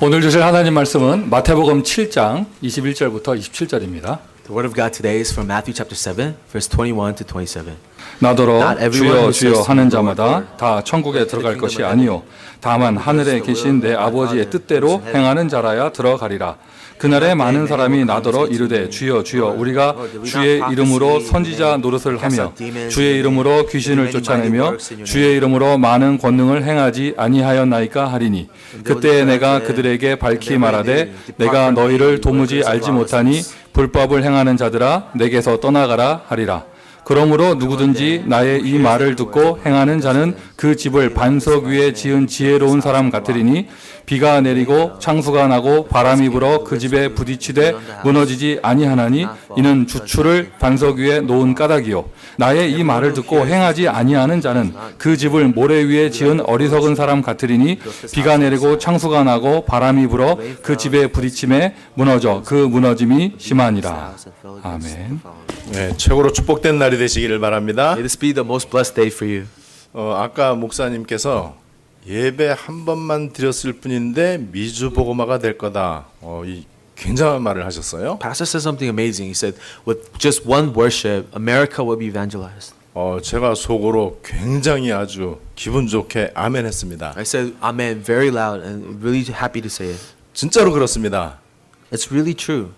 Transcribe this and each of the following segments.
오늘 주실 하나님 말씀은 마태복음 7장 21절부터 27절입니다. The word of God today is from Matthew chapter 7, verse 21 to 27. 나더러 주여 주여 하는 자마다 다 천국에 들어갈 것이 아니요 다만 하늘에 계신 내 아버지의 뜻대로 행하는 자라야 들어가리라. 그날에 많은 사람이 나더러 이르되 주여 주여 우리가 주의 이름으로 선지자 노릇을 하며 주의 이름으로 귀신을 쫓아내며 주의 이름으로 많은 권능을 행하지 아니하였나이까 하리니 그때 내가 그들에게 밝히 말하되 내가 너희를 도무지 알지 못하니 불법을 행하는 자들아 내게서 떠나가라 하리라. 그러므로 누구든지 나의 이 말을 듣고 행하는 자는 그 집을 반석 위에 지은 지혜로운 사람 같으리니 비가 내리고 창수가 나고 바람이 불어 그 집에 부딪히되 무너지지 아니하나니 이는 주추를 반석 위에 놓은 까닭이요 나의 이 말을 듣고 행하지 아니하는 자는 그 집을 모래 위에 지은 어리석은 사람 같으리니 비가 내리고 창수가 나고 바람이 불어 그 집에 부딪힘에 무너져 그 무너짐이 심하니라. 아멘. 네, 최고로 축복된 날이 되시기를 바랍니다. May this be the most blessed day for you. 아까 목사님께서 예배 한 번만 드렸을 뿐인데 미주보고마가 될 거다. 이 굉장한 말을 하셨어요. Pastor said something amazing. He said, with just one worship, America will be evangelized. 제가 속으로 굉장히 아주 기분 좋게 아멘했습니다. I said amen very loud and really happy to say it. 진짜로 그렇습니다. It's really true.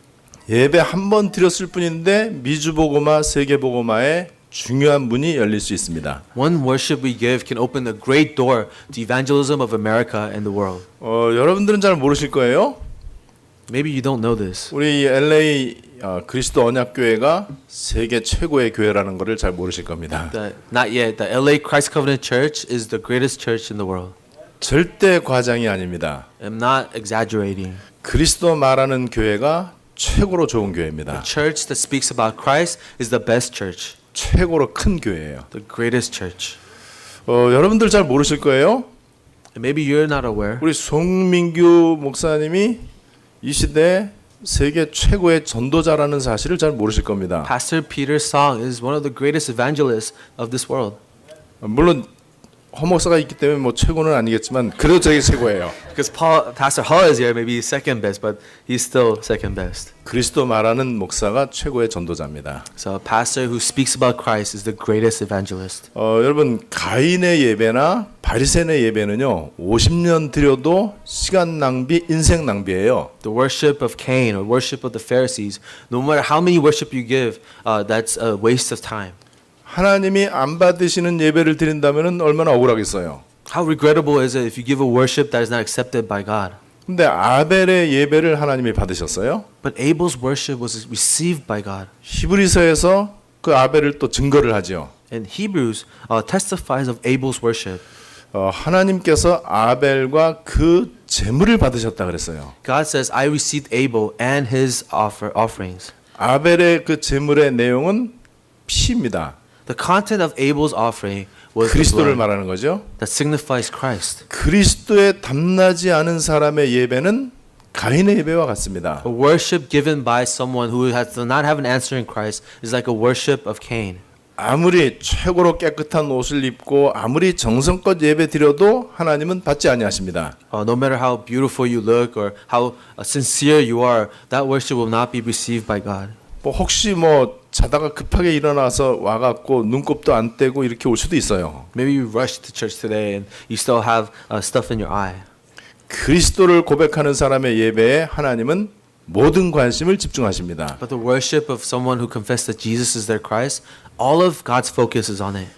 예배 한 번 드렸을 뿐인데 미주보고마 세계보고마의 중요한 문이 열릴 수 있습니다. One worship we give can open a great door to evangelism of America and the world. 여러분들은 잘 모르실 거예요. Maybe you don't know this. 우리 LA 그리스도 언약교회가 세계 최고의 교회라는 것을 잘 모르실 겁니다. Not yet. The LA Christ Covenant Church is the greatest church in the world. 절대 과장이 아닙니다. I'm not exaggerating. 그리스도 말하는 교회가 최고로 좋은 교회입니다. The church that speaks about Christ is the best church. 최고로 큰 교회예요. The greatest church. 여러분들 잘 모르실 거예요. And maybe you're not aware. 우리 송민규 목사님이 이 시대 세계 최고의 전도자라는 사실을 잘 모르실 겁니다. Pastor Peter Song is one of the greatest evangelists of this world. 물론 허 목사가 있기 때문에 뭐 최고는 아니겠지만 그래도 되게 최고예요. Because Pastor Hall is here, maybe he's second best, but he's still second best. 그리스도 말하는 목사가 최고의 전도자입니다. So a pastor who speaks about Christ is the greatest evangelist. 여러분 가인의 예배나 바리새인의 예배는요 50년 드려도 시간 낭비, 인생 낭비예요. The worship of Cain or worship of the Pharisees, no matter how many worship you give, that's a waste of time. 하나님이 안 받으시는 예배를 드린다면은 얼마나 억울하겠어요. How regrettable is it if you give a worship that is not accepted by God? 근데 아벨의 예배를 하나님이 받으셨어요. But Abel's worship was received by God. 히브리서에서 그 아벨을 또 증거를 하죠. And Hebrews testifies of Abel's worship. 하나님께서 아벨과 그 제물을 받으셨다 그랬어요. God says, I received Abel and his offerings. 아벨의 그 제물의 내용은 피입니다. The content of Abel's offering was the 그리스도를 blood 말하는 거죠. that signifies Christ. 그리스도에 담나지 않은 사람의 예배는 가인의 예배와 같습니다. A worship given by someone who does not have an answer in Christ is like a worship of Cain. 아무리 최고로 깨끗한 옷을 입고 아무리 정성껏 예배 드려도 하나님은 받지 아니하십니다. No matter how beautiful you look or how sincere you are, that worship will not be received by God. 혹시 자다가 급하게 일어나서 와갖고 눈곱도 안 떼고 이렇게 올 수도 있어요. Maybe you rushed to church today and you still have stuff in your eye. 그리스도를 고백하는 사람의 예배에 하나님은 모든 관심을 집중하십니다. But the worship of someone who confessed that Jesus is their Christ, all of God's focus is on it.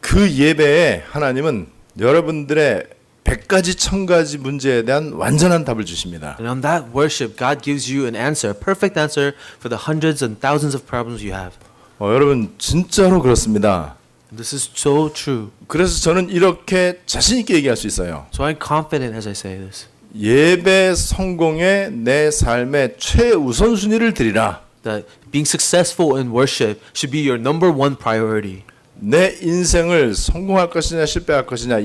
그 예배에 하나님은 여러분들의 100가지 1000가지 문제에 대한 완전한 답을 주십니다. And on that worship, God gives you an answer, a perfect answer for the hundreds and thousands of problems you have. 여러분 진짜로 그렇습니다. This is so true. 그래서 저는 이렇게 자신 있게 얘기할 수 있어요. So I'm confident as I say this. 예배 성공에 내 삶의 최우선순위를 드리라. That being successful in worship should be your number one priority. 내 인생을 성공할 것이냐 실패할 것이냐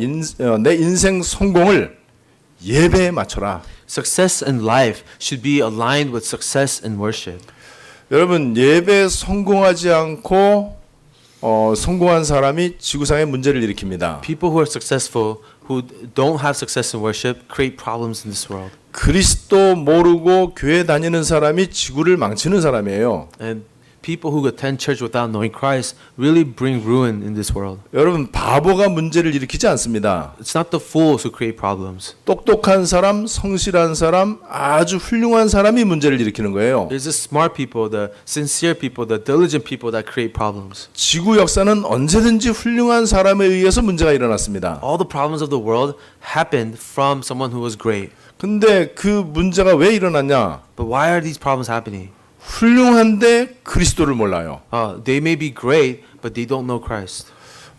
내 인생 성공을 예배에 맞춰라. Success in life should be aligned with success in worship. 여러분 예배에 성공하지 않고 성공한 사람이 지구상에 문제를 일으킵니다. People who are successful, who don't have success in worship, create problems in this world. 그리스도 모르고 교회 다니는 사람이 지구를 망치는 사람이에요. And people who attend church without knowing Christ really bring ruin in this world. 여러분, 바보가 문제를 일으키지 않습니다. It's not the fools who create problems. 똑똑한 사람, 성실한 사람, 아주 훌륭한 사람이 문제를 일으키는 거예요. It's the smart people, the sincere people, the diligent people that create problems. 지구 역사는 언제든지 훌륭한 사람에 의해서 문제가 일어났습니다. All the problems of the world happened from someone who was great. 근데 그 문제가 왜 일어났냐? But why are these problems happening? 훌륭한데 그리스도를 몰라요. They may be great, but they don't know Christ.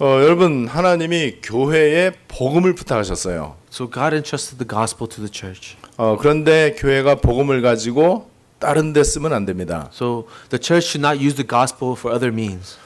여러분, 하나님이 교회에 복음을 부탁하셨어요. So God entrusted the gospel to the church. 그런데 교회가 복음을 가지고 다른 데 쓰면 안 됩니다. So the church should not use the gospel for other means.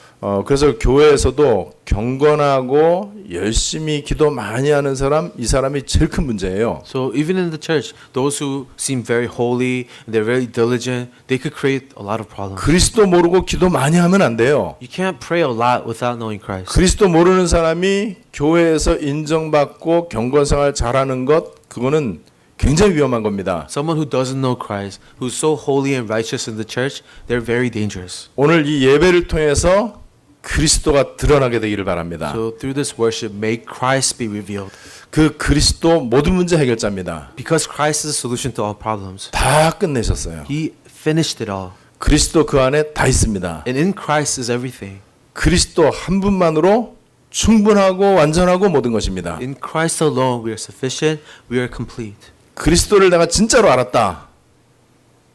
그래서 교회에서도 경건하고 열심히 기도 많이 하는 사람, 이 사람이 제일 큰 문제예요. So even in the church, those who seem very holy, and they're very diligent, they could create a lot of problems. 그리스도 모르고 기도 많이 하면 안 돼요. You can't pray a lot without knowing Christ. 그리스도 모르는 사람이 교회에서 인정받고 경건생활 잘하는 것, 그거는 굉장히 위험한 겁니다. Someone who doesn't know Christ, who's so holy and righteous in the church, they're very dangerous. 오늘 이 예배를 통해서 그리스도가 드러나게 되기를 바랍니다. So through this worship, may Christ be revealed. 그 그리스도 모든 문제 해결자입니다. Because Christ is the solution to all problems. 다 끝내셨어요. He finished it all. 그리스도 그 안에 다 있습니다. And in Christ is everything. 그리스도 한 분만으로 충분하고 완전하고 모든 것입니다. In Christ alone, we are sufficient, we are complete. 그리스도를 내가 진짜로 알았다.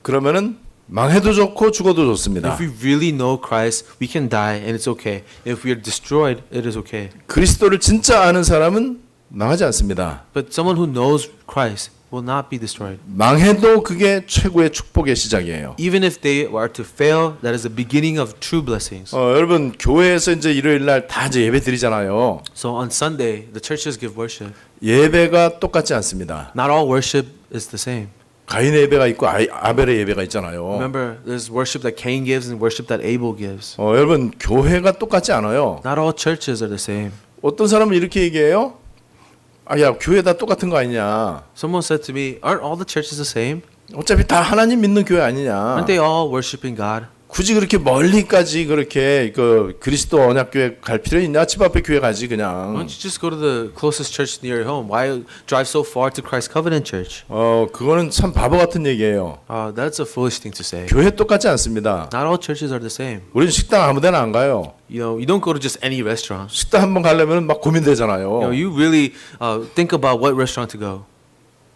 그러면은 망해도 좋고 죽어도 좋습니다. If we really know Christ, we can die and it's okay. If we are destroyed, it is okay. 그리스도를 진짜 아는 사람은 망하지 않습니다. But someone who knows Christ will not be destroyed. 망해도 그게 최고의 축복의 시작이에요. Even if they are to fail, that is the beginning of true blessings. 여러분, 교회에서 이제 일요일 날 다 이제 예배 드리잖아요. So on Sunday, the churches give worship. 예배가 똑같지 않습니다. Not all worship is the same. 가인의 예배가 있고 아벨의 예배가 있잖아요. Remember, there's worship that Cain gives and worship that Abel gives. 여러분, 교회가 똑같지 않아요. Not all churches are the same. 어떤 사람은 이렇게 얘기해요. 야, 교회 다 똑같은 거 아니냐. Someone said to me, aren't all the churches the same? 어차피 다 하나님 믿는 교회 아니냐. Aren't they all worshiping God? 굳이 그렇게 멀리까지 그렇게 그리스도 언약교회 갈 필요 있냐? 집 앞에 교회 가지 Why 그냥. don't you just go to the closest church near your home? Why drive so far to Christ Covenant Church? 그거는 참 바보 같은 얘기예요. That's a foolish thing to say. 교회 똑같지 않습니다. Not all churches are the same. 우리는 식당 아무데나 안 가요. You don't go to just any restaurant. 식당 한번 가려면 막 고민되잖아요. You really think about what restaurant to go.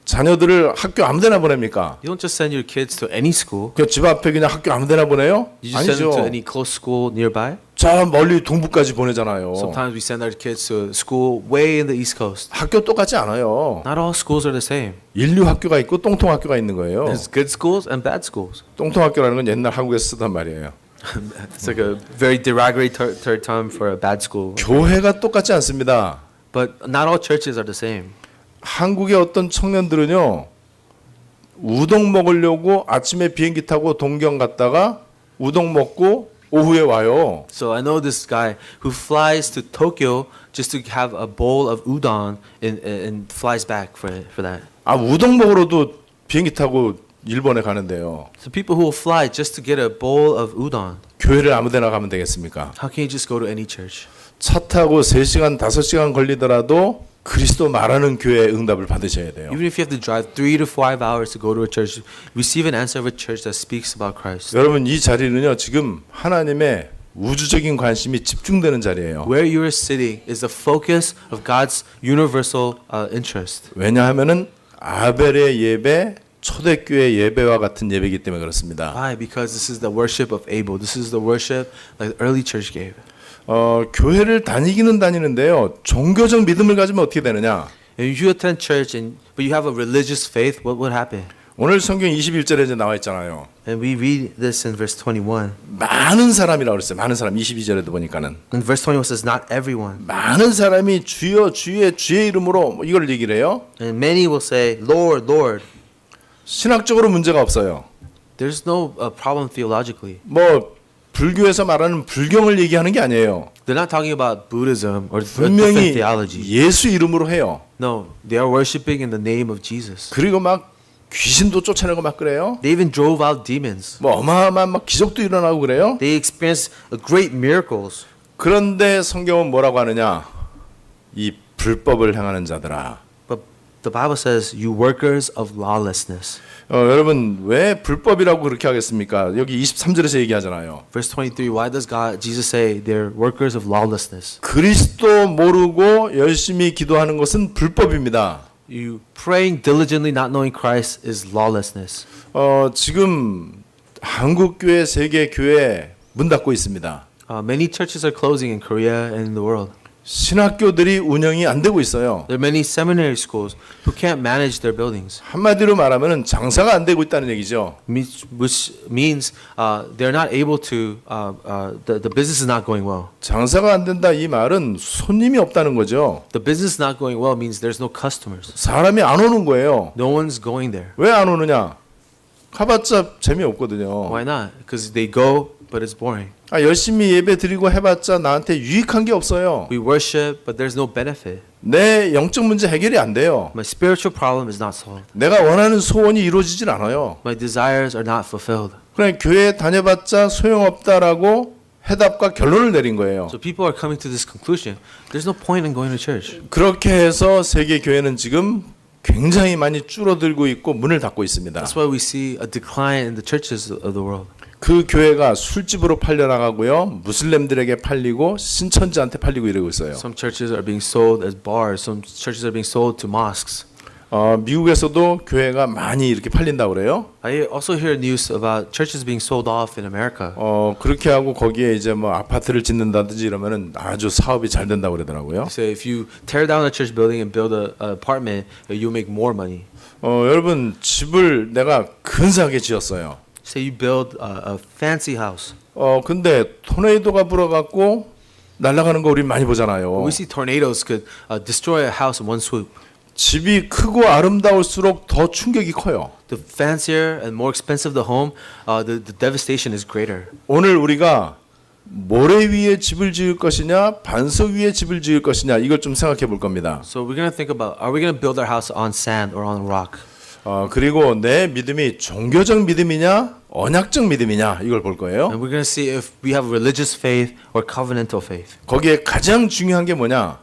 자녀들을 학교 아무데나 보냅니까? You don't just send your kids to any school. 그 집 앞에 그냥 학교 아무데나 보내요? You just send them to 아니죠. any close school nearby. 저 멀리 동부까지 보내잖아요. Sometimes we send our kids to school way in the East Coast. 학교 똑같지 않아요. Not all schools are the same. 인류 학교가 있고 똥통 학교가 있는 거예요. There's good schools and bad schools. 똥통 학교라는 건 옛날 한국에서 쓰던 말이에요. It's like a very derogatory third term for a bad school. 교회가 똑같지 않습니다. But not all churches are the same. 한국의 어떤 청년들은요, 우동 먹으려고 아침에 비행기 타고 동경 갔다가 우동 먹고 오후에 와요. So I know this guy who flies to Tokyo just to have a bowl of udon and flies back for that. 우동 먹으러도 비행기 타고 일본에 가는데요. So people who will fly just to get a bowl of udon. 교회를 아무데나 가면 되겠습니까? How can you just go to any church? 차 타고 3시간, 5시간 걸리더라도 그리스도 말하는 교회의 응답을 받으셔야 돼요. Even if you have to drive 3 to 5 hours to go to a church, receive an answer of a church that speaks about Christ. 여러분, 이 자리는요, 지금 하나님의 우주적인 관심이 집중되는 자리예요. Where you are sitting is the focus of God's universal interest. 왜냐하면은 아벨의 예배, 초대교회 예배와 같은 예배이기 때문에 그렇습니다. Why? Because this is the worship of Abel. This is the worship like the early church gave. 교회를 다니기는 다니는데요. 종교적 믿음을 가지면 어떻게 되느냐? And if you attend church but you have a religious faith, what would happen? 오늘 성경 21절에 이제 나와 있잖아요. And we read this in verse 21. 많은 사람이라고 그랬어요. 많은 사람 22절에도 보니까는 And verse 21 says, not everyone. 많은 사람이 주여 주의 이름으로 이걸 얘기를 해요. And many will say, Lord, Lord. 신학적으로 문제가 없어요. There's no problem theologically. 뭐 불교에서 말하는 불경을 얘기하는 게 아니에요. They're not talking about Buddhism or different 분명히 theology. 예수 이름으로 해요. No, they are worshiping in the name of Jesus. 그리고 막 귀신도 쫓아내고 막 그래요. They even drove out demons. 뭐 어마어마한 막 기적도 일어나고 그래요. They experienced great miracles. 그런데 성경은 뭐라고 하느냐? 이 불법을 행하는 자들아. But the Bible says, you workers of lawlessness. 여러분 왜 불법이라고 그렇게 하겠습니까? 여기 23절에서 얘기하잖아요. Verse 23, why does Jesus say they're workers of lawlessness? 그리스도 모르고 열심히 기도하는 것은 불법입니다. You praying diligently, not knowing Christ is lawlessness. 지금 한국 교회, 세계 교회 문 닫고 있습니다. Many churches are closing in Korea and in the world. 신학교들이 운영이 안 되고 있어요. There are many seminary schools who can't manage their buildings, 한마디로 말하면은 장사가 안 되고 있다는 얘기죠. which means they're not able to. The business is not going well. 장사가 안 된다 이 말은 손님이 없다는 거죠. The business not going well means there's no customers. 사람이 안 오는 거예요. No one's going there. 왜 안 오느냐? 가봤자 재미없거든요. Why not? Because they go, but it's boring. 열심히 예배 드리고 해봤자 나한테 유익한 게 없어요. We worship, but there's no benefit. 내 영적 문제 해결이 안 돼요. My spiritual problem is not solved. 내가 원하는 소원이 이루어지질 않아요. My desires are not fulfilled. 그냥 교회 다녀봤자 소용없다라고 해답과 결론을 내린 거예요. So people are coming to this conclusion. There's no point in going to church. 그렇게 해서 세계 교회는 지금 굉장히 많이 줄어들고 있고 문을 닫고 있습니다. That's why we see a decline in the churches of the world. 그 교회가 술집으로 팔려나가고요. 무슬림들에게 팔리고 신천지한테 팔리고 이러고 있어요. Some churches are being sold as bars. Some churches are being sold to mosques. 미국에서도 교회가 많이 이렇게 팔린다고 그래요. I also hear news about churches being sold off in America. 그렇게 하고 거기에 이제 뭐 아파트를 짓는다든지 이러면은 아주 사업이 잘 된다고 그러더라고요. So if you tear down a church building and build an apartment, you make more money. 여러분 집을 내가 근사하게 지었어요. Say you build a fancy house. 근데 토네이도가 불어갖고 날아가는 거 우리 많이 보잖아요. We see tornadoes could destroy a house in one swoop. 집이 크고 아름다울수록 더 충격이 커요. The fancier and more expensive the home, the devastation is greater. 오늘 우리가 모래 위에 집을 지을 것이냐 반석 위에 집을 지을 것이냐 이걸 좀 생각해 볼 겁니다. So we're gonna think about: Are we gonna build our house on sand or on rock? 그리고 내 믿음이 종교적 믿음이냐 언약적 믿음이냐 이걸 볼 거예요. And we're gonna see if we have religious faith or covenantal faith. 거기에 가장 중요한 게 뭐냐?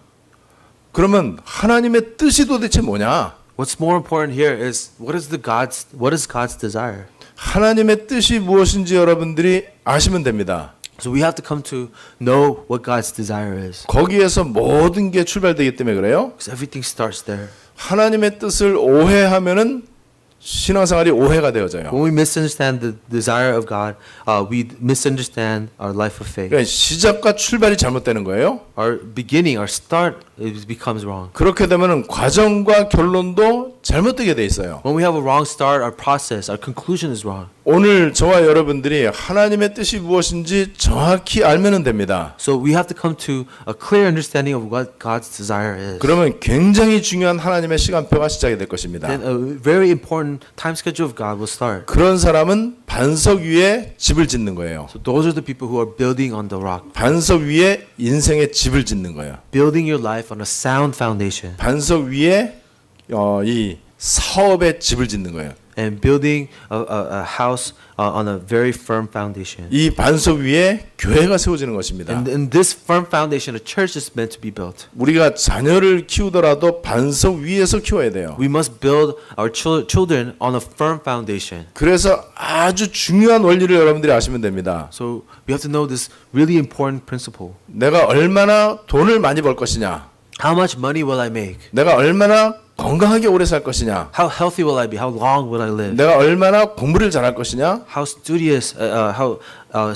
그러면 하나님의 뜻이 도대체 뭐냐? What's more important here is what is God's desire? 하나님의 뜻이 무엇인지 여러분들이 아시면 됩니다. So we have to come to know what God's desire is. 거기에서 모든 게 출발되기 때문에 그래요. Because everything starts there. 하나님의 뜻을 오해하면은 신앙생활이 오해가 되어져요. When we misunderstand the desire of God, we misunderstand our life of faith. 그러니까 시작과 출발이 잘못되는 거예요. Our beginning, our start, it becomes wrong. 그렇게 되면은 과정과 결론도 잘못되게 돼 있어요. When we have a wrong start, our process, our conclusion is wrong. 오늘 저와 여러분들이 하나님의 뜻이 무엇인지 정확히 알면은 됩니다. So we have to come to a clear understanding of what God's desire is. 그러면 굉장히 중요한 하나님의 시간표가 시작이 될 것입니다. Then a very important time schedule of God will start. 그런 사람은 반석 위에 집을 짓는 거예요. So those are the people who are building on the rock. 반석 위에 인생의 집을 짓는 거예요. Building your life on a sound foundation. 반석 위에 이 사업의 집을 짓는 거예요. And building a house on a very firm foundation. 이 반석 위에 교회가 세워지는 것입니다. And in this firm foundation, a church is meant to be built. 우리가 자녀를 키우더라도 반석 위에서 키워야 돼요. We must build our children on a firm foundation. 그래서 아주 중요한 원리를 여러분들이 아시면 됩니다. So we have to know this really important principle. 내가 얼마나 돈을 많이 벌 것이냐, How much money will I make? 내가 얼마나 건강하게 오래 살 것이냐, How healthy will I be? How long will I live? 내가 얼마나 공부를 잘할 것이냐, How studious, how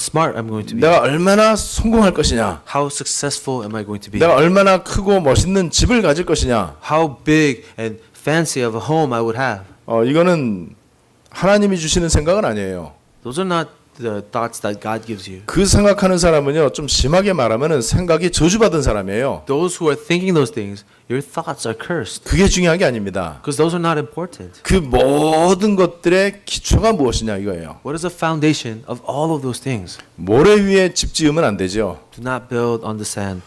smart I'm going to be? 내가 얼마나 성공할 것이냐, How successful am I going to be? 내가 얼마나 크고 멋있는 집을 가질 것이냐. How big and fancy of a home I would have? 이거는 하나님이 주시는 생각은 아니에요. Those are not the thoughts that God gives you. 그 생각하는 사람은요, 좀 심하게 말하면은 생각이 저주받은 사람이에요. Those who are thinking those things, your thoughts are cursed. 그게 중요한 게 아닙니다. Because those are not important. 그 모든 것들의 기초가 무엇이냐 이거예요. What is the foundation of all of those things? 모래 위에 집 지으면 안 되죠. Do not build on the sand,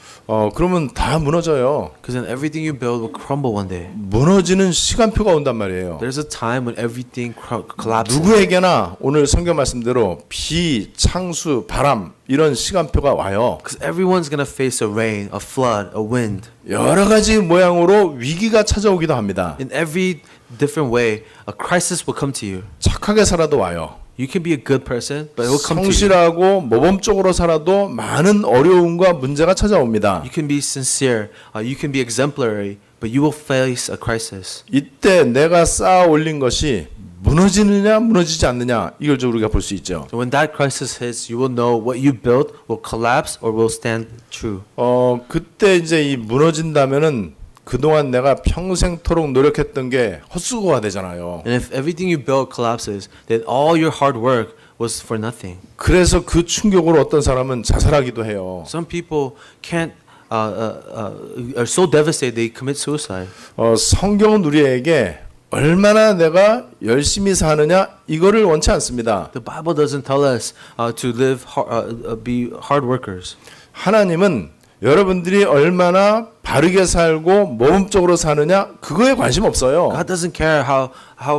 그러면 다 무너져요. because then everything you build will crumble one day. 무너지는 시간표가 온단 말이에요. There's a time when everything collapses. 누구에게나 오늘 성경 말씀대로 비, 창수, 바람 이런 시간표가 와요. Because everyone's gonna face a rain, a flood, a wind. 여러 가지 모양으로 위기가 찾아오기도 합니다. In every different way, a crisis will come to you. 착하게 살아도 와요. You can be a good person, but it will come to you. 성실하고 모범적으로 살아도 많은 어려움과 문제가 찾아옵니다. You can be sincere, you can be exemplary, but you will face a crisis. 이때 내가 쌓아 올린 것이 무너지느냐 무너지지 않느냐 이걸 좀 우리가 볼 수 있죠. So when that crisis hits, you will know what you built will collapse or will stand true. 그때 이제 이 무너진다면은 그동안 내가 평생토록 노력했던 게 헛수고가 되잖아요. And if everything you built collapses, then all your hard work was for nothing. 그래서 그 충격으로 어떤 사람은 자살하기도 해요. Some people can't are so devastated they commit suicide. 성경은 우리에게 얼마나 내가 열심히 사느냐 이거를 원치 않습니다. The Bible doesn't tell us to live be hard workers. 하나님은 여러분들이 얼마나 바르게 살고 모범적으로 사느냐 그거에 관심 없어요. God doesn't care how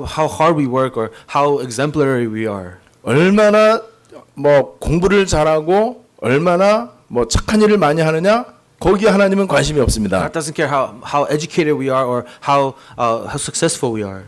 hard we work or how exemplary we are. 얼마나 뭐 공부를 잘하고 얼마나 뭐 착한 일을 많이 하느냐 거기에 하나님은 관심이 없습니다. God doesn't care how educated we are or how successful we are.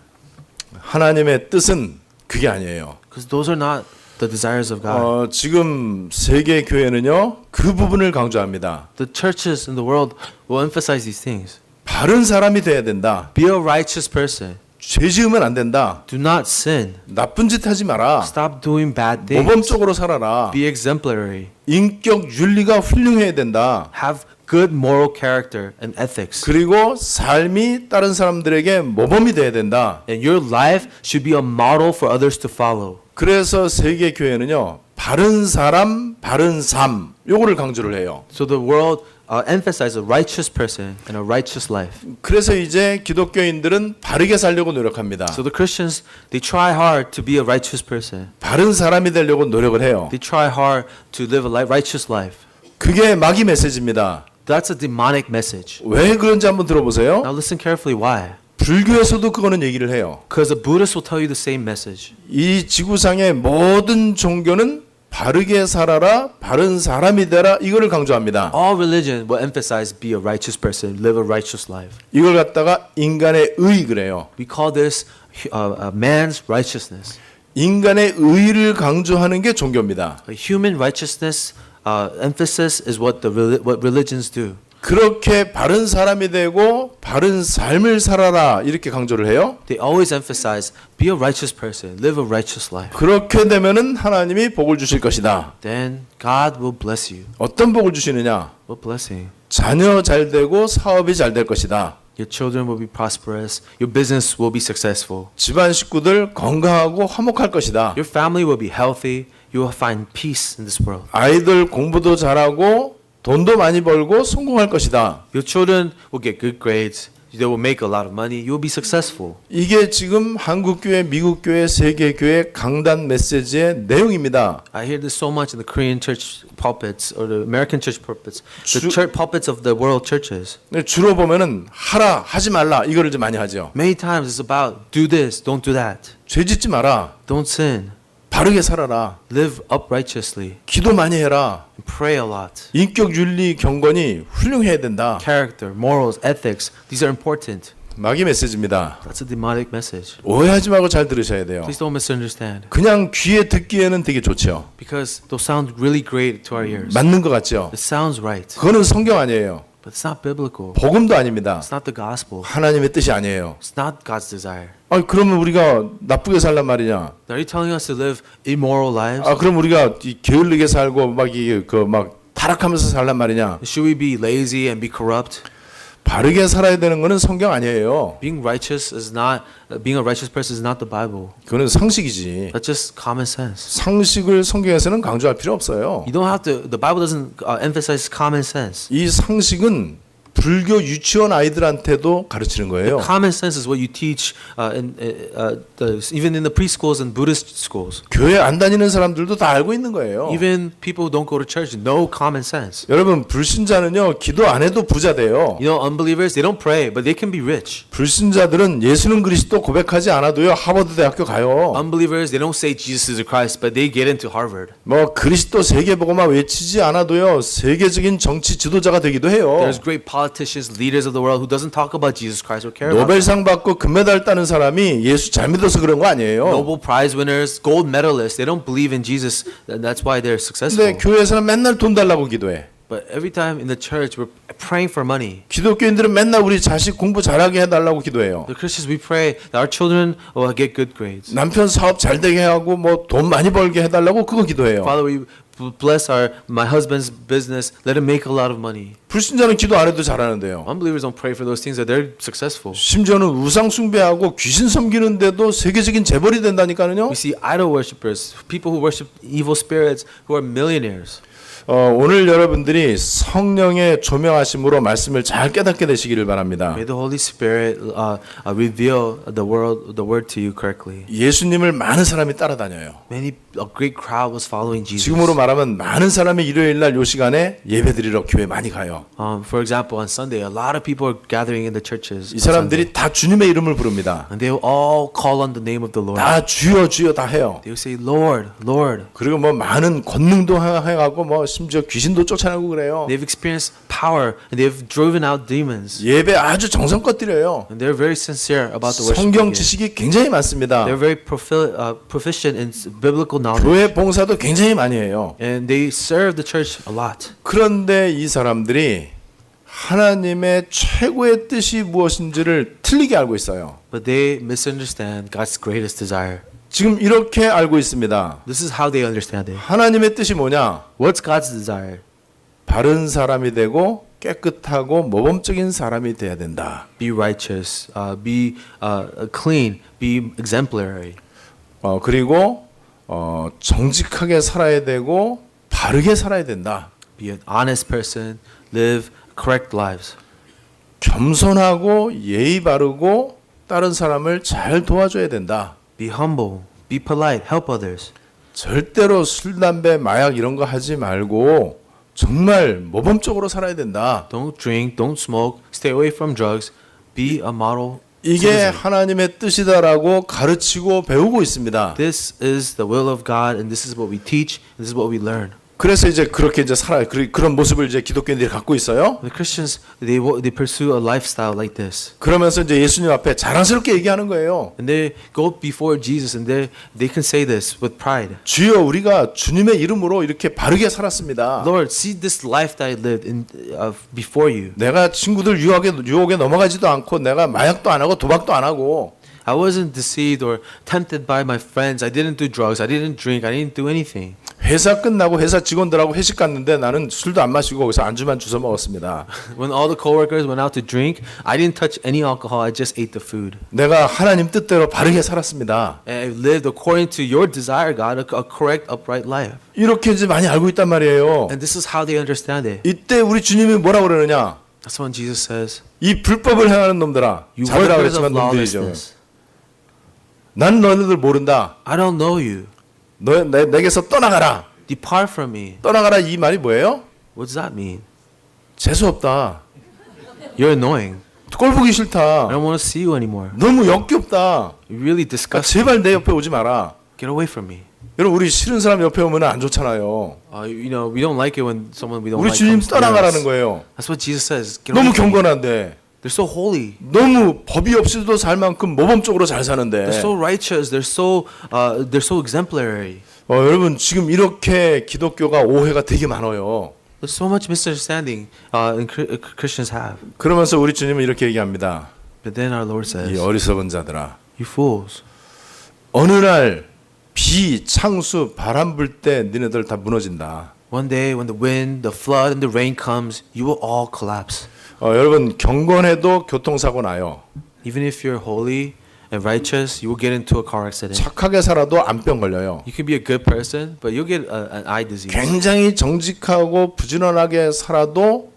하나님의 뜻은 그게 아니에요. Because those are not the desires of God. 지금 세계 교회는요 그 부분을 강조합니다. The churches in the world will emphasize these things. 바른 사람이 돼야 된다. Be a righteous person. 죄 지으면 안 된다. Do not sin. 나쁜 짓 하지 마라. Stop doing bad things. 모범적으로 살아라. Be exemplary. 인격 윤리가 훌륭해야 된다. Have good moral character and ethics. 그리고 삶이 다른 사람들에게 모범이 돼야 된다. And your life should be a model for others to follow. 그래서 세계 교회는요 바른 사람, 바른 삶 요거를 강조를 해요. So the world emphasizes a righteous person and a righteous life. 그래서 이제 기독교인들은 바르게 살려고 노력합니다. So the Christians, they try hard to be a righteous person. 바른 사람이 되려고 노력을 해요. They try hard to live a righteous life. 그게 마귀 메시지입니다. That's a demonic message. 왜 그런지 한번 들어보세요. Now listen carefully why. 불교에서도 그거는 얘기를 해요. Because the Buddhists will tell you the same message. 이 지구상의 모든 종교는 바르게 살아라, 바른 사람이 되라 이거를 강조합니다. All religion will emphasize be a righteous person, live a righteous life. 이걸 갖다가 인간의 의 그래요. We call this man's righteousness. 인간의 의를 강조하는 게 종교입니다. A human righteousness emphasis is what what religions do. 그렇게 바른 사람이 되고 바른 삶을 살아라 이렇게 강조를 해요. They always emphasize be a righteous person, live a righteous life. 그렇게 되면은 하나님이 복을 주실 것이다. Then God will bless you. 어떤 복을 주시느냐? What blessing? 자녀 잘 되고 사업이 잘 될 것이다. Your children will be prosperous. Your business will be successful. 집안 식구들 건강하고 화목할 것이다. Your family will be healthy. You will find peace in this world. 아이들 공부도 잘하고 돈도 많이 벌고 성공할 것이다. Your children will get good grades. They will make a lot of money. You will be successful. 이게 지금 한국 교회, 미국 교회, 세계 교회 강단 메시지의 내용입니다. I hear this so much in the Korean church pulpits or the American church pulpits, the 주- church pulpits of the world churches. 근데 주로 보면은 하라, 하지 말라 이거를 좀 많이 하죠. Many times it's about do this, don't do that. 죄 짓지 마라. Don't sin. 바르게 살아라. Live uprighteously. 기도 많이 해라. And pray a lot. 인격 윤리 경건이 훌륭해야 된다. Character, morals, ethics, these are important. 마귀 메시지입니다. That's a demonic message. 오해하지 말고 잘 들으셔야 돼요. Please don't misunderstand. 그냥 귀에 듣기에는 되게 좋죠. Because those sound really great to our ears. 맞는 것 같죠. It sounds right. 그거는 성경 아니에요. But it's not biblical. 복음도 아닙니다. It's not the gospel. 하나님의 뜻이 아니에요. It's not God's desire. 그러면 우리가 나쁘게 살란 말이냐? Are you telling us to live immoral lives? 그럼 우리가 게을르게 살고 막 타락하면서 살란 말이냐? Should we be lazy and be corrupt? 바르게 살아야 되는 거는 성경 아니에요. Being righteous is not being a righteous person is not the Bible. 그거는 상식이지. That's just common sense. 상식을 성경에서는 강조할 필요 없어요. You don't have to. The Bible doesn't emphasize common sense. 이 상식은 불교 유치원 아이들한테도 가르치는 거예요. Common sense is what you teach even in the preschools and Buddhist schools. 교회 안 다니는 사람들도 다 알고 있는 거예요. Even people who don't go to church know common sense. 여러분 불신자는요 기도 안 해도 부자 돼요. You know, unbelievers, they don't pray, but they can be rich. 불신자들은 예수는 그리스도 고백하지 않아도요 하버드 대학교 가요. Unbelievers, they don't say Jesus is the Christ, but they get into Harvard. 뭐 그리스도 세계복음화 외치지 않아도요 세계적인 정치 지도자가 되기도 해요. There's great politicians, leaders of the world who doesn't talk about Jesus Christ or care about him. 노벨상 받고 금메달 따는 사람이 예수 잘 믿어서 그런 거 아니에요. Nobel Prize winners, gold medalists, they don't believe in Jesus, and that's why they're successful. 근데 교회에서는 맨날 돈 달라고 기도해. But every time in the church, we're praying for money. 기독교인들은 맨날 우리 자식 공부 잘하게 해달라고 기도해요. The Christians, we pray that our children will get good grades. 남편 사업 잘 되게 하고 뭐 돈 많이 벌게 해달라고 그거 기도해요. Father, we bless my husband's business. Let him make a lot of money. 불신자는 기도 안 해도 잘하는데요. Unbelievers don't pray for those things that they're successful. 심지어는 우상 숭배하고 귀신 섬기는데도 세계적인 재벌이 된다니까요. We see idol worshippers, people who worship evil spirits, who are millionaires. 오늘 여러분들이 성령의 조명하심으로 말씀을 잘 깨닫게 되시기를 바랍니다. May the Holy Spirit reveal the word to you correctly. 예수님을 많은 사람이 따라다녀요. A great crowd was following Jesus. 지금으로 말하면 많은 사람이 일요일 날 요 시간에 예배드리러 교회 많이 가요. For example, on Sunday, a lot of people are gathering in the churches. 이 사람들이 다 주님의 이름을 부릅니다. And they will all call on the name of the Lord. 다 주여 주여 다 해요. They will say, Lord, Lord. 그리고 뭐 많은 권능도 해가고 뭐 심지어 귀신도 쫓아내고 그래요. They've experienced power and they've driven out demons. 예배 아주 정성껏 드려요. And they're very sincere about the worship. 성경 지식이 굉장히 많습니다. They're very proficient in biblical knowledge. 교회 봉사도 굉장히 많이 해요. And they serve the church a lot. 그런데 이 사람들이 하나님의 최고의 뜻이 무엇인지를 틀리게 알고 있어요. But they misunderstand God's greatest desire. 지금 이렇게 알고 있습니다. This is how they understand it. 하나님의 뜻이 뭐냐? What's God's desire? 바른 사람이 되고 깨끗하고 모범적인 사람이 돼야 된다. Be righteous, be clean, be exemplary. 그리고 정직하게 살아야 되고 바르게 살아야 된다. Be an honest person, live correct lives. 겸손하고 예의 바르고 다른 사람을 잘 도와줘야 된다. Be humble, be polite, help others. 절대로 술, 담배, 마약 이런 거 하지 말고 정말 모범적으로 살아야 된다. Don't drink, don't smoke, stay away from drugs, be a model 이게 citizen. 하나님의 뜻이다라고 가르치고 배우고 있습니다. This is the will of God and this is what we teach and this is what we learn. 그래서 이제 그렇게 이제 살아요. 그런 모습을 이제 기독교인들이 갖고 있어요. The Christians, they pursue a lifestyle like this. 그러면서 이제 예수님 앞에 자랑스럽게 얘기하는 거예요. And they go before Jesus and they can say this with pride. 주여 우리가 주님의 이름으로 이렇게 바르게 살았습니다. Lord, see this life that I lived before you. 내가 친구들 유혹에 넘어가지도 않고 내가 마약도 안 하고 도박도 안 하고 I wasn't deceived or tempted by my friends. I didn't do drugs. I didn't drink. I didn't do anything. 회사 끝나고 회사 직원들하고 회식 갔는데 나는 술도 안 마시고 거기서 안주만 주워 먹었습니다. When all the coworkers went out to drink, I didn't touch any alcohol. I just ate the food. 내가 하나님 뜻대로 바르게 살았습니다. And I lived according to your desire, God, a correct, upright life. 이렇게 이제 많이 알고 있단 말이에요. And this is how they understand it. 이때 우리 주님이 뭐라고 그러느냐? That's when Jesus says, 이 불법을 행하는 놈들아. you 자기라 workers of 그랬지만 놈들이죠. lawlessness. 난 너희들 모른다. I don't know you. 내게서 떠나가라. Depart from me. 떠나가라 이 말이 뭐예요? What does that mean? 재수 없다. You're annoying. 꼴 보기 I 싫다. don't want to see you anymore. 너무 역겹다. You really 그러니까 disgust me. 제발 내 옆에 오지 마라. Get away from me. 여러분 우리 싫은 사람 옆에 오면 안 좋잖아요. You know, we don't like it when someone we don't 우리 like 주님 comes near 떠나가라는 us. 거예요. That's what Jesus says. Get away 너무 from me. 경건한데 They're so holy. 너무 법이 없이도 살 만큼 모범적으로 잘 사는데 They're so righteous. They're so exemplary. 여러분 지금 이렇게 기독교가 오해가 되게 많아요. There's so much misunderstanding Christians have. 그러면서 우리 주님은 이렇게 얘기합니다. But then our Lord 이 says, 어리석은 자들아 you fools. 어느 날 비, 창수, 바람 불 때 너네들 다 무너진다. One day when the wind, the flood, and the rain comes, you will all collapse. 여러분 경건해도 교통사고 나요. Even if you're holy and righteous, you will get into a car accident. 착하게 살아도 암병 걸려요. You can be a good person, but you'll get an eye disease. 굉장히 정직하고 부지런하게 살아도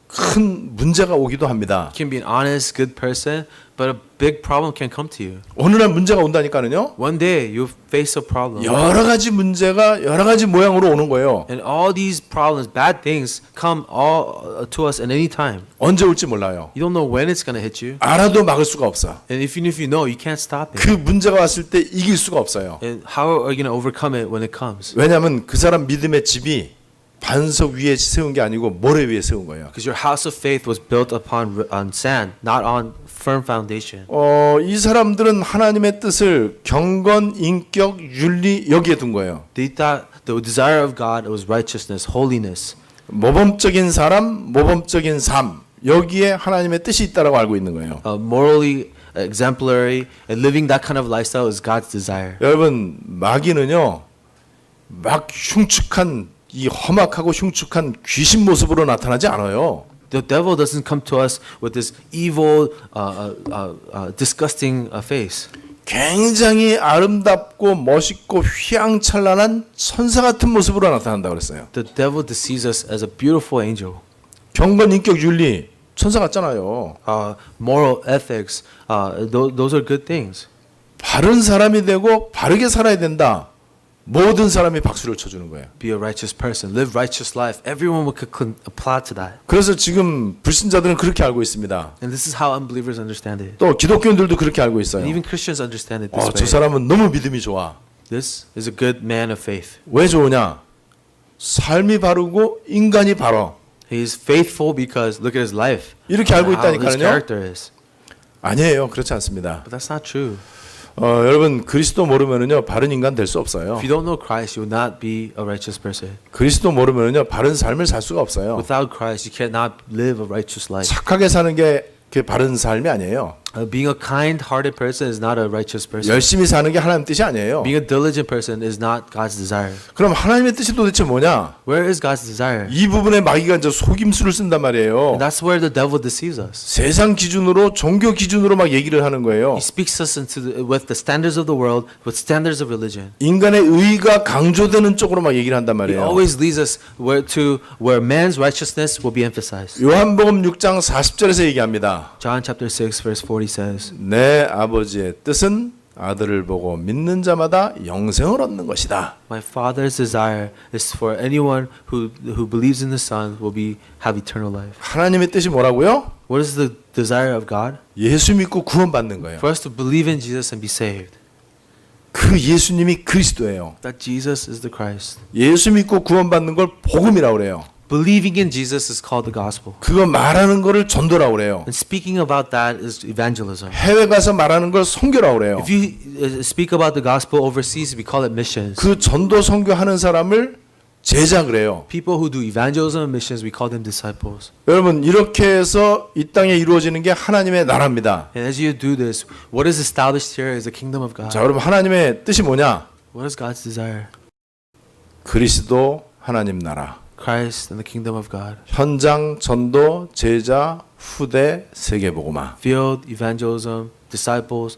큰 문제가 오기도 합니다. You can be an honest, good person, but a big problem can come to you. 어느 날 문제가 온다니까는요. One day you face a problem. 여러 가지 문제가 여러 가지 모양으로 오는 거예요. And all these problems, bad things, come all to us at any time. 언제 올지 몰라요. You don't know when it's going to hit you. 알아도 막을 수가 없어. And even if you know, you can't stop it. 그 문제가 왔을 때 이길 수가 없어요. And how are you going to overcome it when it comes? 왜냐하면 그 사람 믿음의 집이 반석 위에 세운 게 아니고 모래 위에 세운 거예요. Because your house of faith was built on sand, not on firm foundation. 이 사람들은 하나님의 뜻을 경건, 인격, 윤리 여기에 둔 거예요. They thought the desire of God was righteousness, holiness. 모범적인 사람, 모범적인 삶 여기에 하나님의 뜻이 있다라고 알고 있는 거예요. Morally exemplary and living that kind of lifestyle is God's desire. 여러분 마귀는요 막 흉측한 이 험악하고 흉측한 귀신 모습으로 나타나지 않아요. The devil doesn't come to us with this evil, disgusting face. 굉장히 아름답고 멋있고 휘황찬란한 천사 같은 모습으로 나타난다 그랬어요. The devil deceives us as a beautiful angel. 경건, 인격, 윤리 천사 같잖아요. Moral ethics, those are good things. 바른 사람이 되고 바르게 살아야 된다. 모든 사람이 박수를 쳐주는 거예요. Be a righteous person, live righteous life. Everyone could apply to that. 그래서 지금 불신자들은 그렇게 알고 있습니다. And this is how unbelievers understand it. 또 기독교인들도 그렇게 알고 있어요. And even Christians understand it this 저 way. 사람은 너무 믿음이 좋아. This is a good man of faith. 왜 좋으냐? 삶이 바르고 인간이 바로. He is faithful because look at his life. 이렇게 알고 How his 있다니까요. character is. 아니에요. 그렇지 않습니다. But that's not true. 여러분 그리스도 모르면은요 바른 인간 될 수 없어요. If you don't know Christ, you will not be a righteous person. 그리스도 모르면은요 바른 삶을 살 수가 없어요. Without Christ, you cannot live a righteous life. 착하게 사는 게 그게 바른 삶이 아니에요. Being a kind-hearted person is not a righteous person. 열심히 사는 게 하나님 뜻이 아니에요. Being a diligent person is not God's desire. 그럼 하나님의 뜻이 도대체 뭐냐? Where is God's desire? 이 부분에 마귀가 이제 속임수를 쓴단 말이에요. And that's where the devil deceives us. 세상 기준으로 종교 기준으로 막 얘기를 하는 거예요. He speaks us with the standards of the world, with standards of religion. 인간의 의가 강조되는 쪽으로 막 얘기를 한단 He 말이에요. always leads us where man's righteousness will be emphasized. 요한복음 6장 40절에서 얘기합니다. John chapter 6 verse 40 says, 내 아버지의 뜻은 아들을 보고 믿는 자마다 영생을 얻는 것이다. My Father's desire is for anyone who believes in the Son will have eternal life. 하나님의 뜻이 뭐라고요? What is the desire of God? 예수 믿고 구원받는 거예요. For us to believe in Jesus and be saved. 그 예수님이 그리스도예요. That Jesus is the Christ. 예수 믿고 구원받는 걸 복음이라고 그래요. Believing in Jesus is called the gospel. 그거 말하는 거를 전도라고 그래요. And speaking about that is evangelism. 해외 가서 말하는 걸 선교라고 그래요. If you speak about the gospel overseas, we call it missions. 그 전도 선교하는 사람을 제자 그래요. People who do evangelism and missions, we call them disciples. 여러분 이렇게 해서 이 땅에 이루어지는 게 하나님의 나라입니다. And as you do this, what is established here is the kingdom of God. 자, 여러분 하나님의 뜻이 뭐냐? What is God's desire? 그리스도 하나님 나라. Christ and the kingdom of God. 현장 전도 제자 후대 세계복음화. Field evangelism, disciples,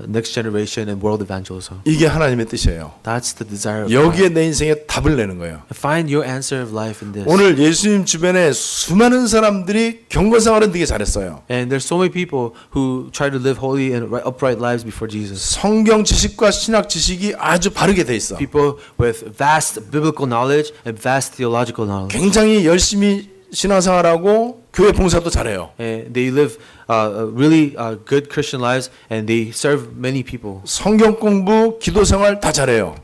next generation, and world evangelism. 이게 하나님의 뜻이에요. That's the desire of 여기에 God. 내 인생에 답을 내는 거예요. Find your answer of life in this. 오늘 예수님 주변에 수많은 사람들이 경건생활은 되게 잘했어요. And there's so many people who try to live holy and upright lives before Jesus. 성경 지식과 신학 지식이 아주 바르게 돼 있어. People with vast biblical knowledge and vast theological knowledge. 굉장히 열심히 신앙생활하고 교회 봉사도 잘해요. And they live really good Christian lives and they serve many people. 성경 공부, 기도생활 다 잘해요.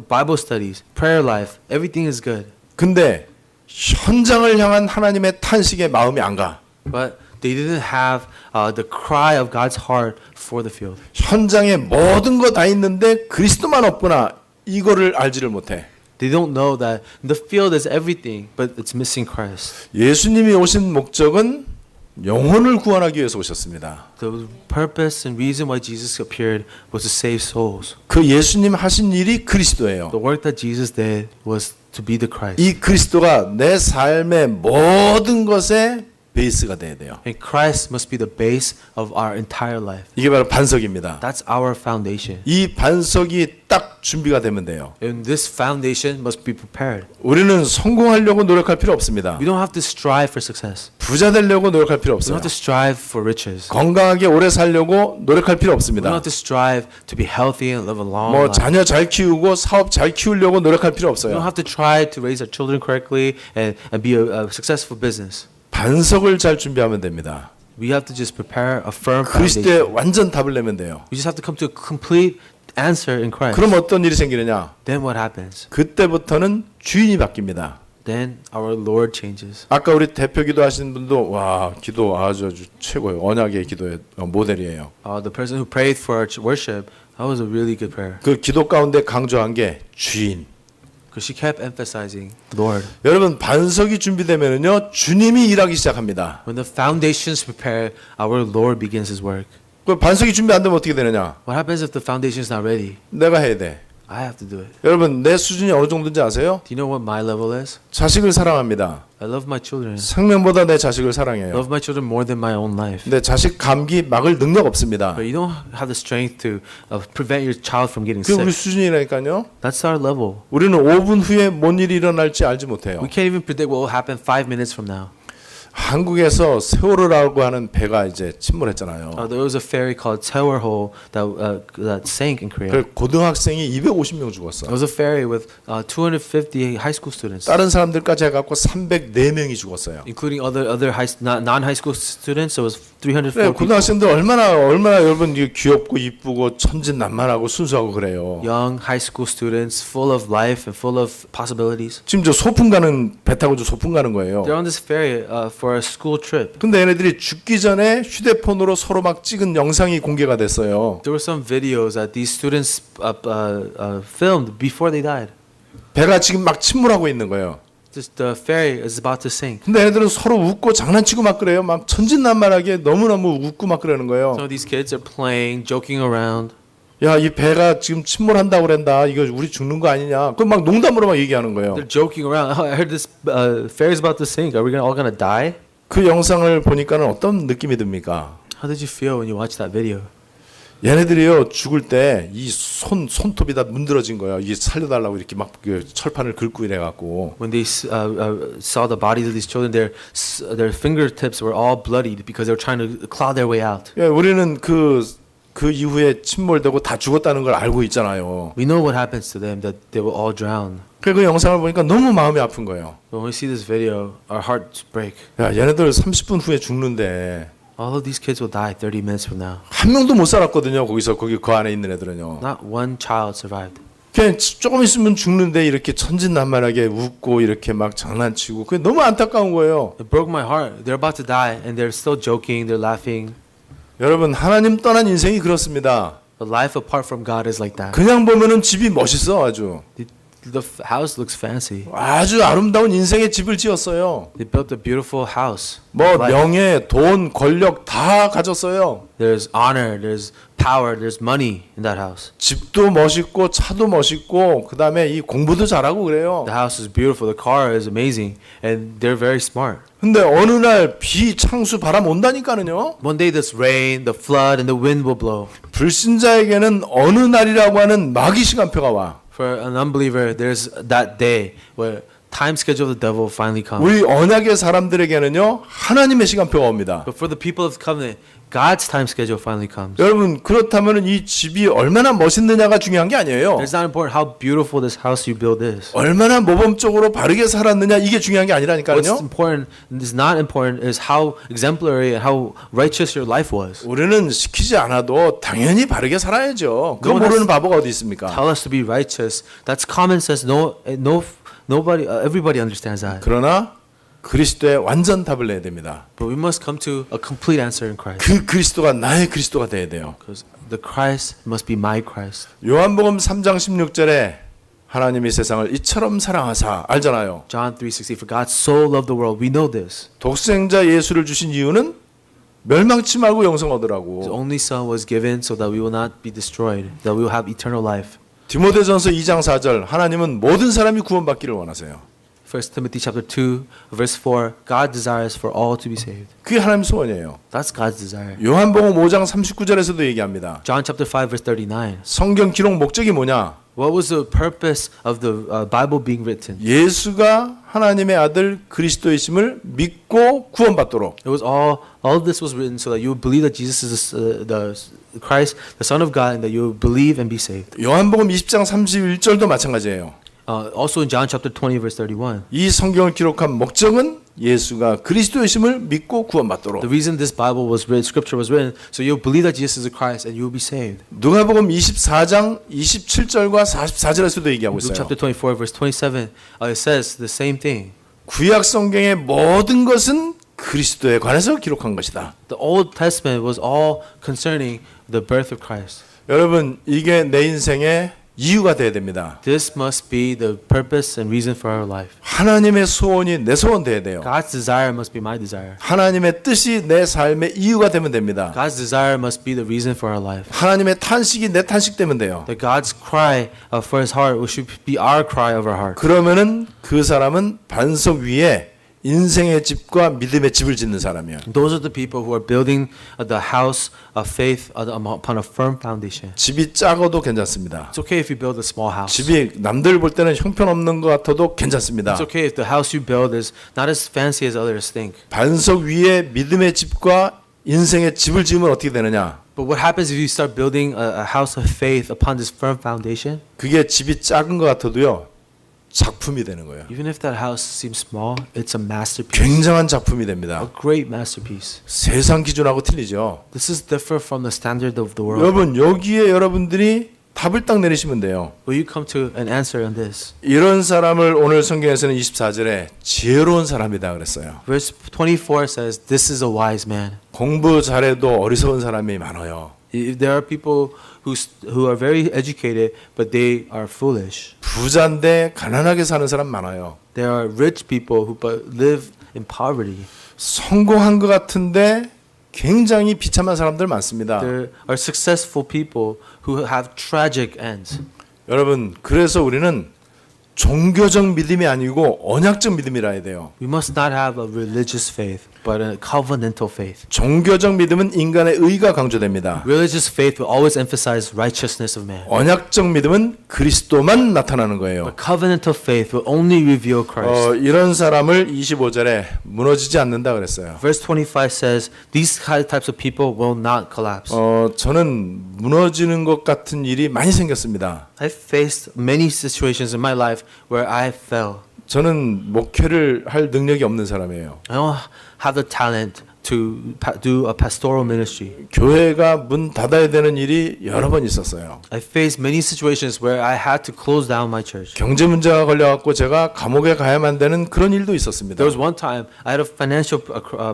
Bible studies, prayer life, everything is good. 근데 현장을 향한 하나님의 탄식에 마음이 안 가. But they didn't have the cry of God's heart for the field. 현장에 모든 거 다 있는데 그리스도만 없구나. 이거를 알지를 못해. They don't know that the field is everything, but it's missing Christ. 예수님이 오신 목적은 영혼을 구원하기 위해서 오셨습니다. The purpose and reason why Jesus appeared was to save souls. 그 예수님 하신 일이 그리스도예요. The work that Jesus did was to be the Christ. 이 그리스도가 내 삶의 모든 것에 베이스가 돼야 돼요. And Christ must be the base of our entire life. 이게 바로 반석입니다. That's our foundation. 이 반석이 딱 준비가 되면 돼요. And this foundation must be prepared. 우리는 성공하려고 노력할 필요 없습니다. We don't have to strive for success. 부자 되려고 노력할 필요 We don't 없어요. have to strive for riches. 건강하게 오래 살려고 노력할 필요 We don't 없습니다. have to strive to be healthy and live a long 뭐 life. 자녀 잘 키우고 사업 잘 키우려고 노력할 필요 We don't 없어요. have to try to raise our children correctly and be a successful business. 반석을 잘 준비하면 됩니다. We have to just prepare a firm 그리스도에 foundation. 완전 답을 내면 돼요. We just have to come to a complete answer in Christ. 그럼 어떤 일이 생기느냐? Then what happens? 그때부터는 주인이 바뀝니다. Then our Lord changes. 아까 우리 대표 기도하시는 분도 와 기도 아주 최고예요. 언약의 기도의 모델이에요. The person who prayed for our worship, that was a really good prayer. 그 기도 가운데 강조한 게 주인. Because she kept emphasizing Lord. 여러분 반석이 준비되면은요 주님이 일하기 시작합니다. When the foundations prepare, our Lord begins His work. 그 반석이 준비 안 되면 어떻게 되느냐? What happens if the foundation is not ready? 내가 해야 돼. I have to do it. 여러분 내 수준이 어느 정도인지 아세요? Do you know what my level is? 자식을 사랑합니다. I love my children. 생명보다 내 자식을 I 사랑해요. love my children more than my own life. 근데 자식 감기 막을 능력 없습니다. But you don't have the strength to prevent your child from getting 그게 우리 sick. 수준이라니까요. That's our level. 우리는 5분 후에 뭔 일이 일어날지 알지 못해요. We can't even predict what will happen 5 minutes from now. 한국에서 세월호라고 하는 배가 이제 침몰했잖아요. There was a ferry called Seoul that sank in Korea. 그 고등학생이 250명 It 죽었어. was a ferry with 250 high school students, 다른 사람들까지 해갖고 304명이 죽었어요. including other non-high school students. It was 304 네, people. 고등학생들 얼마나 여러분 이게 귀엽고 이쁘고 천진난만하고 순수하고 그래요. Young high school students, full of life and full of possibilities. 지금 저 소풍 가는 배 타고 저 소풍 가는 거예요. They're on this ferry for a school trip. 근데 얘네들이 죽기 전에 휴대폰으로 서로 막 찍은 영상이 공개가 됐어요. There were some videos that these students filmed before they died. 배가 지금 막 침몰하고 있는 거예요. Just the ferry is about to sink. 근데 얘네들은 서로 웃고 장난치고 막 그래요. 막 천진난만하게 너무너무 웃고 막 그러는 거예요. Some of these kids are playing, joking around. 야, 이 배가 지금 침몰한다고 그런다. 이거 우리 죽는 거 아니냐. 그럼 막 농담으로 막 얘기하는 거예요. They're joking around. Oh, I heard this ferry's about to sink. Are we all gonna die? 그 영상을 보니까는 어떤 느낌이 듭니까? How did you feel when you watched that video? 얘네들이요 죽을 때 이 손톱이 다 문드러진 거야. 이게 살려달라고 이렇게 막 그 철판을 긁고 이래갖고. When they saw the bodies of these children, their fingertips were all bloodied because they were trying to claw their way out. 예, 우리는 그 이후에 침몰되고 다 죽었다는 걸 알고 있잖아요. We know what happens to them, that they will all drown. 그 영상을 보니까 너무 마음이 아픈 거예요. But when we see this video, our hearts break. 야, 얘네들 30분 후에 죽는데 All of these kids will die 30 minutes from now. 한 명도 못 살았거든요. 거기 그 안에 있는 애들은요. Not one child survived. 그냥 조금 있으면 죽는데 이렇게 천진난만하게 웃고 이렇게 막 장난치고 그게 너무 안타까운 거예요. It broke my heart. They're about to die and they're still joking, they're laughing. 여러분 하나님 떠난 인생이 그렇습니다. But life apart from God is like that. 그냥 보면은 집이 멋있어 아주. The house looks fancy. 아주 아름다운 인생의 집을 지었어요. They built a beautiful house. 뭐 Life. 명예, 돈, 권력 다 가졌어요. There's honor, there's power, there's money in that house. 집도 멋있고 차도 멋있고 그다음에 이 공부도 잘하고 그래요. The house is beautiful, the car is amazing, and they're very smart. 근데 어느 날 비, 창수, 바람 온다니까는요. One day this rain, the flood, and the wind will blow. 불신자에게는 어느 날이라고 하는 마귀 시간표가 와. For an unbeliever, there's that day where time schedule of the devil finally comes. 우리 언약의 사람들에게는요 하나님의 시간표가 옵니다. But for the people of the covenant, God's time schedule finally comes. 여러분 그렇다면 이 집이 얼마나 멋있느냐가 중요한 게 아니에요. It's not important how beautiful this house you build is. 얼마나 모범적으로 바르게 살았느냐 이게 중요한 게 What's 아니라니까요. important is not important is how exemplary and how righteous your life was. 우리는 시키지 않아도 당연히 바르게 살아야죠. 그거 No one 모르는 바보가 어디 있습니까? Tell us to be righteous. That's common sense. Nobody, everybody understands that. 그러나 그리스도의 완전 답을 내야 됩니다. But we must come to a complete answer in Christ. 그 그리스도가 나의 그리스도가 돼야 돼요. Because the Christ must be my Christ. 요한복음 3장 16절에 하나님이 세상을 이처럼 사랑하사 알잖아요. John 3:16. For God so loved the world. We know this. 독생자 예수를 주신 이유는 멸망치 말고 영생 His 얻으라고. only Son was given so that we will not be destroyed, that we will have eternal life. 디모데전서 2장 4절 하나님은 모든 사람이 구원받기를 원하세요. 1 Timothy chapter 2 verse 4, God desires for all to be saved. 그게 하나님 소원이에요. That's God's desire. 요한복음 5장 39절에서도 얘기합니다. John chapter 5 verse 39. 성경 기록 목적이 뭐냐? What was the purpose of the Bible being written? 예수가 하나님의 아들 그리스도이심을 믿고 구원받도록. It was all of this was written so that you would believe that Jesus is the Christ, the Son of God, and that you would believe and be saved. 요한복음 20장 31절도 마찬가지예요. Also in John chapter 20 verse 31. 이 성경을 기록한 목적은 예수가 그리스도이심을 믿고 구원받도록. The reason this Bible was written, Scripture was written, so you believe that Jesus is the Christ and you will be saved. 누가복음 24장 27절과 44절에서도 얘기하고 Luke 있어요. chapter 24 verse 27, it says the same thing. 구약 성경의 모든 것은 그리스도에 관해서 기록한 것이다. The Old Testament was all concerning the birth of Christ. 여러분, 이게 내 인생의 이유가 돼야 됩니다. This must be the purpose and reason for our life. 하나님의 소원이 내 소원 돼야 돼요. God's desire must be my desire. 하나님의 뜻이 내 삶의 이유가 되면 됩니다. God's desire must be the reason for our life. 하나님의 탄식이 내 탄식 되면 돼요. That God's cry for His heart should be our cry of our heart. 그러면은 그 사람은 반석 위에 인생의 집과 믿음의 집을 짓는 사람이에요. Those are the people who are building the house of faith upon a firm foundation. 집이 작아도 괜찮습니다. It's okay if you build a small house. 집이 남들 볼 때는 형편없는 것 같아도 괜찮습니다. It's okay if the house you build is not as fancy as others think. 반석 위에 믿음의 집과 인생의 집을 지으면 어떻게 되느냐? But what happens if you start building a house of faith upon this firm foundation? 그게 집이 작은 것 같아도요. 작품이 되는 거예요. Even if that house seems small, it's a masterpiece. 굉장한 작품이 A 됩니다. great masterpiece. 세상 기준하고 틀리죠. This is different from the standard of the world. 여러분, 여기에 여러분들이 답을 딱 내리시면 돼요. Will you come to an answer on this? 이런 사람을 오늘 성경에서는 24절에 지혜로운 사람이다 그랬어요. Verse 24 says, "This is a wise man." 공부 잘해도 어리석은 사람이 많아요. There are people who are very educated, but they are foolish. 부자인데 가난하게 사는 사람 많아요. There are rich people who live in poverty. 성공한 것 같은데 굉장히 비참한 사람들 많습니다. There are successful people who have tragic ends. 여러분, 그래서 우리는 종교적 믿음이 아니고 언약적 믿음이라 해야 돼요. We must not have a religious faith, but a covenantal faith. 종교적 믿음은 인간의 의가 강조됩니다. Religious faith will always emphasize righteousness of man. 언약적 믿음은 그리스도만 나타나는 거예요. But covenantal faith will only reveal Christ. 이런 사람을 25절에 무너지지 않는다 그랬어요. Verse 25 says, these types of people will not collapse. 저는 무너지는 것 같은 일이 많이 생겼습니다. I've faced many situations in my life where I fell. 저는 목회를 할 능력이 없는 사람이에요. I don't have the talent to do a pastoral ministry. 교회가 문 닫아야 되는 일이 여러 번 있었어요. I faced many situations where I had to close down my church. 경제 문제가 걸려갖고 제가 감옥에 가야만 되는 그런 일도 있었습니다. There was one time I had a financial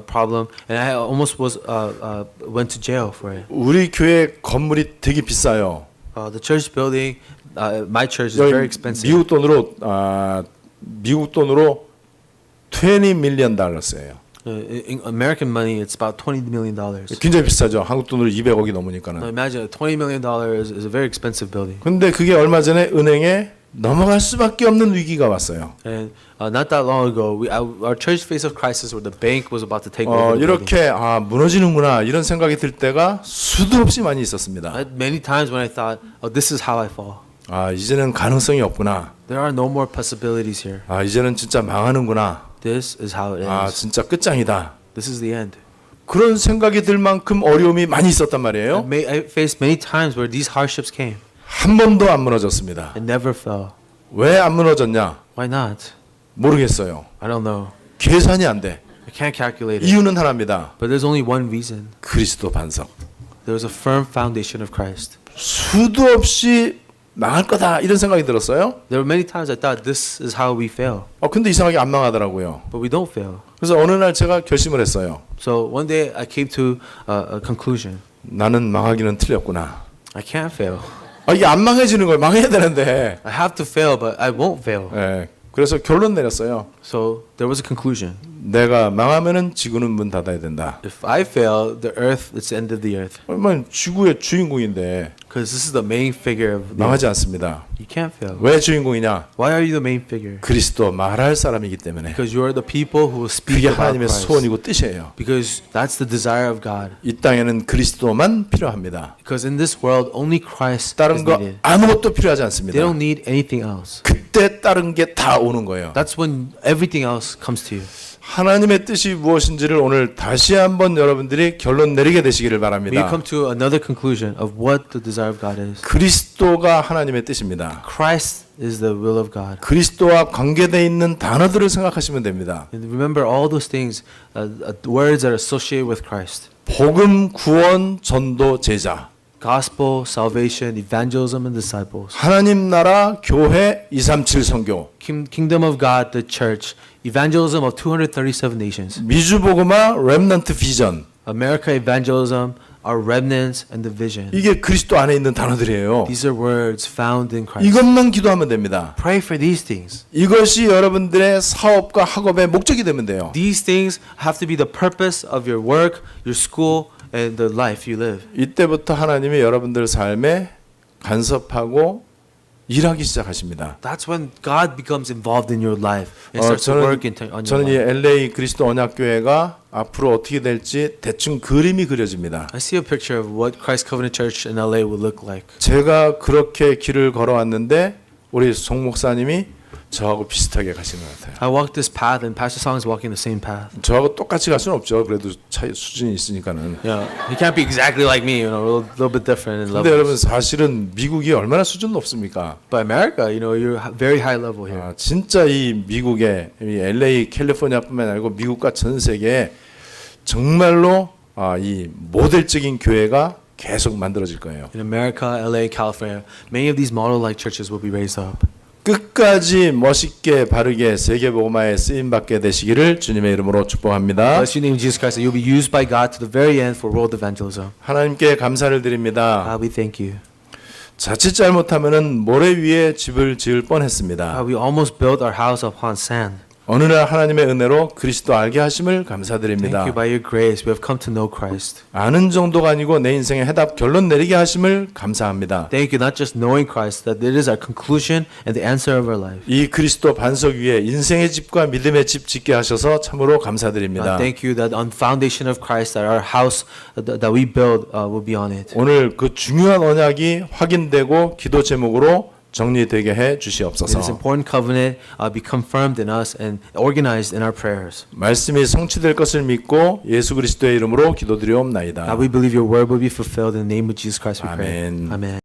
problem and I almost went to jail for it. 우리 교회 건물이 되게 비싸요. The church building, my church is very expensive. 미국 돈으로 $20 million 달러예요. In American money, it's about $20 million. 굉장히 비싸죠. 한국 돈으로 200억이 Now 넘으니까는. imagine $20 million is a very expensive building. 근데 그게 얼마 전에 은행에 넘어갈 수밖에 없는 위기가 왔어요. And not that long ago, our church faced a crisis where the bank was about to take over the building. 이렇게 무너지는구나 이런 생각이 들 때가 수도 없이 많이 있었습니다. Many times when I thought, oh, this is how I fall. 이제는 가능성이 없구나. There are no more possibilities here. 이제는 진짜 망하는구나. This is how it ends. 진짜 끝장이다. This is the end. 그런 생각이 들 만큼 어려움이 많이 있었단 말이에요. I faced many times where these hardships came. 한 번도 안 무너졌습니다. I never fell. 왜 안 무너졌냐? Why not? 모르겠어요. I don't know. 계산이 안 돼. I can't calculate it. 이유는 하나입니다. But there's only one reason. 그리스도 반석. There was a firm foundation of Christ. 수도 없이 망할 거다 이런 생각이 들었어요. There were many times I thought this is how we fail. 근데 이상하게 안 망하더라고요. But we don't fail. 그래서 어느 날 제가 결심을 했어요. So one day I came to a conclusion. 나는 망하기는 틀렸구나. I can't fail. 이게 안 망해지는 거예요. 망해야 되는데. I have to fail, but I won't fail. 그래서 결론 내렸어요. So there was a conclusion. 내가 망하면은 지구는 문 닫아야 된다. If I fail, the earth, it's the end of the earth. 그러면 지구의 주인공인데 Because this is the main figure of the 망하지 earth. 않습니다. You can't fail. 왜 주인공이냐? Why are you the main figure? 그리스도 말할 사람이기 때문에. Because you are the people who will speak 그게 about 하나님의 Christ. 소원이고 뜻이에요. Because that's the desire of God. 이 땅에는 그리스도만 필요합니다. Because in this world, only Christ is 다른 거 needed. 아무것도 필요하지 They 않습니다. don't need anything else. 그때 다른 게 다 오는 거예요. That's when everything else comes to you. 하나님의 뜻이 무엇인지를 오늘 다시 한번 여러분들이 결론 내리게 되시기를 May you 바랍니다. come to another conclusion of what the desire of God is. 그리스도가 하나님의 뜻입니다. Christ is the will of God. 그리스도와 관계되어 있는 단어들을 생각하시면 됩니다. And remember all those things, words that are associated with Christ. 복음, 구원, 전도, 제자. Gospel, salvation, evangelism, and disciples. 하나님 나라, 교회, 237 선교. Kingdom of God, the church. Evangelism of 237 nations. 미주복음화, 렘넌트 비전. America evangelism, our remnants, and the vision. 이게 그리스도 안에 있는 단어들이에요. These are words found in Christ. 이것만 기도하면 됩니다. Pray for these things. 이것이 여러분들의 사업과 학업의 목적이 되면 돼요. These things have to be the purpose of your work, your school, and the life you live. 이때부터 하나님이 여러분들 삶에 간섭하고 일하기 시작하십니다. That's when God becomes involved in your life and starts to work on your 저는 이 life. LA 그리스도 언약교회가 앞으로 어떻게 될지 대충 그림이 그려집니다. I see a picture of what Christ Covenant Church in LA will look like. 제가 그렇게 길을 걸어왔는데 우리 송 목사님이 저하고 비슷하게 가시는 것 같아요. I walked this path and Pastor Song is walking the same path. 저하고 똑같이 갈 수는 없죠. 그래도 차이 수준이 있으니까는. Yeah, he can't be exactly like me, you know, a little bit different in 근데 여러분 levels. 사실은 미국이 얼마나 수준 높습니까? But America, you know, you're very high level here. 아, 진짜 이 미국의 이 LA 캘리포니아뿐만 아니고 미국과 전 세계에 정말로 이 모델적인 교회가 계속 만들어질 거예요. In America, LA, California, many of these model-like churches will be raised up. 끝까지 멋있게 바르게 세계복음화에 쓰임 받게 되시기를 주님의 이름으로 축복합니다. Bless you in the name of Jesus Christ that you'll be used by God to the very end for world evangelism. 하나님께 감사를 드립니다. God, we thank you. 자칫 잘못하면은 모래 위에 집을 지을 뻔했습니다. God, we almost built our house upon sand. 어느 날 하나님의 은혜로 그리스도 알게 하심을 Thank 감사드립니다. you by your grace. We have come to know Christ. 아는 정도가 아니고 내 인생의 해답 결론 내리게 하심을 감사합니다. Thank you not just knowing Christ, that it is our conclusion and the answer of our life. 이 그리스도 반석 위에 인생의 집과 믿음의 집 짓게 하셔서 참으로 감사드립니다. Thank you that on foundation of Christ, that our house that we build will be on it. 오늘 그 중요한 언약이 확인되고 기도 제목으로 정리되게 해 May this 주시옵소서. important covenant be confirmed in us and organized in our prayers. 말씀이 성취될 것을 믿고 예수 그리스도의 이름으로 기도드리옵나이다. God, we believe your word will be fulfilled in the name of Jesus Christ. We pray. Amen. Amen.